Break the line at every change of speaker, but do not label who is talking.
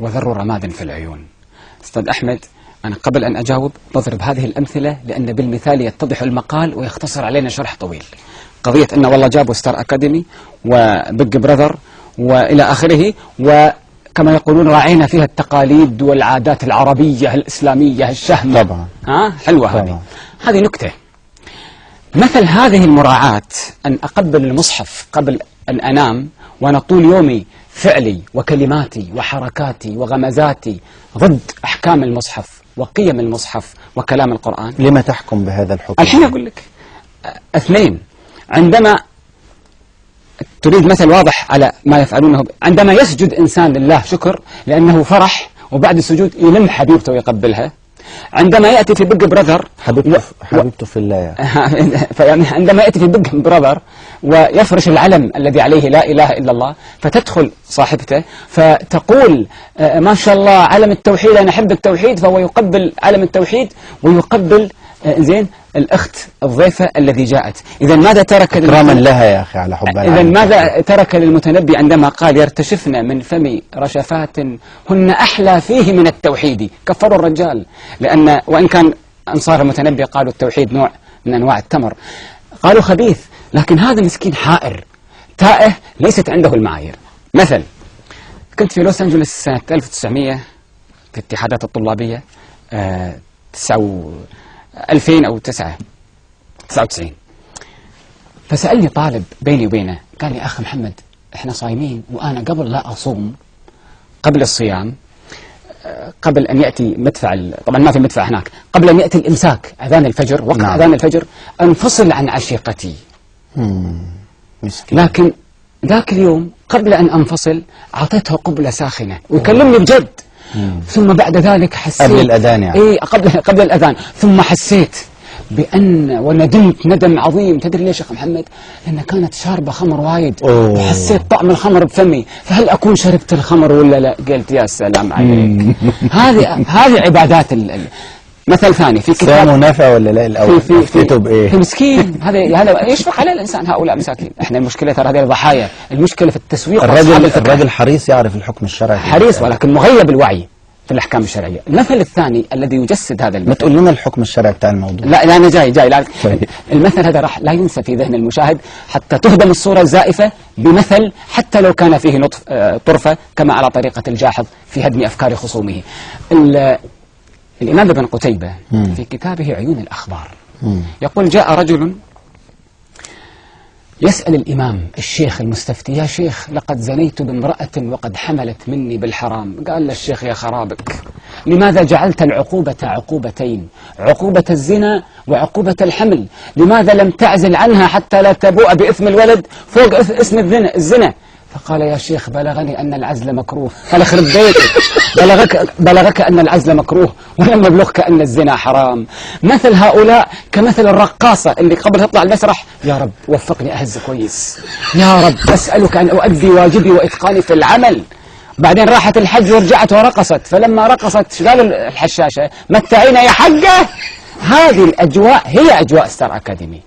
وذر رماد في العيون. أستاذ أحمد، أنا قبل أن أجاوب بضرب هذه الأمثلة لأن بالمثال يتضح المقال ويختصر علينا شرح طويل. قضية أن والله جابوا ستار أكاديمي وبيج براذر وإلى آخره، وكما يقولون راعينا فيها التقاليد والعادات العربية الإسلامية الشهمة.
طبعا
حلوة طبعا. هذه نكتة. مثل هذه المراعاة أن أقبل المصحف قبل أن أنام وأنا طول يومي فعلي وكلماتي وحركاتي وغمزاتي ضد أحكام المصحف وقيم المصحف وكلام القرآن.
لما تحكم بهذا الحكم؟
الحين أقول لك. اثنين، عندما تريد مثل واضح على ما يفعلونه، عندما يسجد إنسان لله شكر لأنه فرح وبعد السجود يلم حبيبته ويقبلها. عندما يأتي في بيج براذر
حبيبته في الله
عندما يأتي في بيج براذر ويفرش العلم الذي عليه لا إله إلا الله، فتدخل صاحبته فتقول ما شاء الله علم التوحيد، أنا أحب التوحيد، فهو يقبل علم التوحيد ويقبل زين الأخت الضيفة الذي جاءت. إذا ماذا ترك
إكراما لها يا أخي على حبها؟
إذا ماذا ترك للمتنبي عندما قال يرتشفن من فمي رشفات هن أحلى فيه من التوحيد؟ كفروا الرجال، لأن وإن كان أنصار المتنبي قالوا التوحيد نوع من أنواع التمر، قالوا خبيث، لكن هذا مسكين حائر تائه ليست عنده المعايير. مثل، كنت في لوس أنجلوس سنة 1900 في الاتحادات الطلابية 2000 أو 99، فسألني طالب بيني وبينه قال لي أخ محمد إحنا صايمين وأنا قبل لا أصوم قبل الصيام قبل أن يأتي مدفع، طبعا ما في مدفع هناك، قبل أن يأتي الإمساك أذان الفجر وقت أذان الفجر أنفصل عن عشيقتي. لكن ذاك اليوم قبل أن أنفصل أعطيته قبلة ساخنة ويكلمني بجد. ثم بعد ذلك حسيت
قبل الأذان يعني.
إيه قبل الأذان. ثم حسيت بأن وندمت ندم عظيم. تدري ليش يا أخي محمد؟ لأن كانت شاربة خمر وايد وحسيت طعم الخمر بفمي، فهل أكون شربت الخمر ولا لا؟ قلت يا سلام عليك. هذه عبادات مثل ثاني في كتاب
سامو نافع ولا لا الأول؟
في مسكين هذا يشفق على الإنسان، هؤلاء مساكين. احنا المشكلة ترى هذه ضحايا، المشكلة في التسويق.
الرجل حريص يعرف الحكم الشرعي،
حريص ولكن مغيب الوعي في الأحكام الشرعية. المثل الثاني الذي يجسد هذا المثل،
ما تقول لنا الحكم الشرعي بتاع الموضوع.
لا أنا جاي لا. المثل هذا راح لا ينسى في ذهن المشاهد حتى تهدم الصورة الزائفة بمثل حتى لو كان فيه طرفة، كما على طريقة الجاحظ في هدم أفكار خصومه. الإمام ابن قتيبة في كتابه عيون الأخبار يقول جاء رجل يسأل الإمام الشيخ المستفتي: يا شيخ لقد زنيت بامرأة وقد حملت مني بالحرام. قال له الشيخ: يا خرابك، لماذا جعلت العقوبة عقوبتين، عقوبة الزنا وعقوبة الحمل؟ لماذا لم تعزل عنها حتى لا تبوء بإثم الولد فوق اسم الزنا؟ فقال: يا شيخ بلغني أن العزل مكروه. قال: خرب بيتك، بلغك أن العزل مكروه ولم يبلغك أن الزنا حرام. مثل هؤلاء كمثل الرقاصة اللي قبل تطلع المسرح: يا رب وفقني أهز كويس، يا رب أسألك أن أؤدي واجبي وإتقاني في العمل. بعدين راحت الحج ورجعت ورقصت، فلما رقصت شغال الحشاشة: متعينا يا حقة. هذه الأجواء هي أجواء ستار أكاديمي.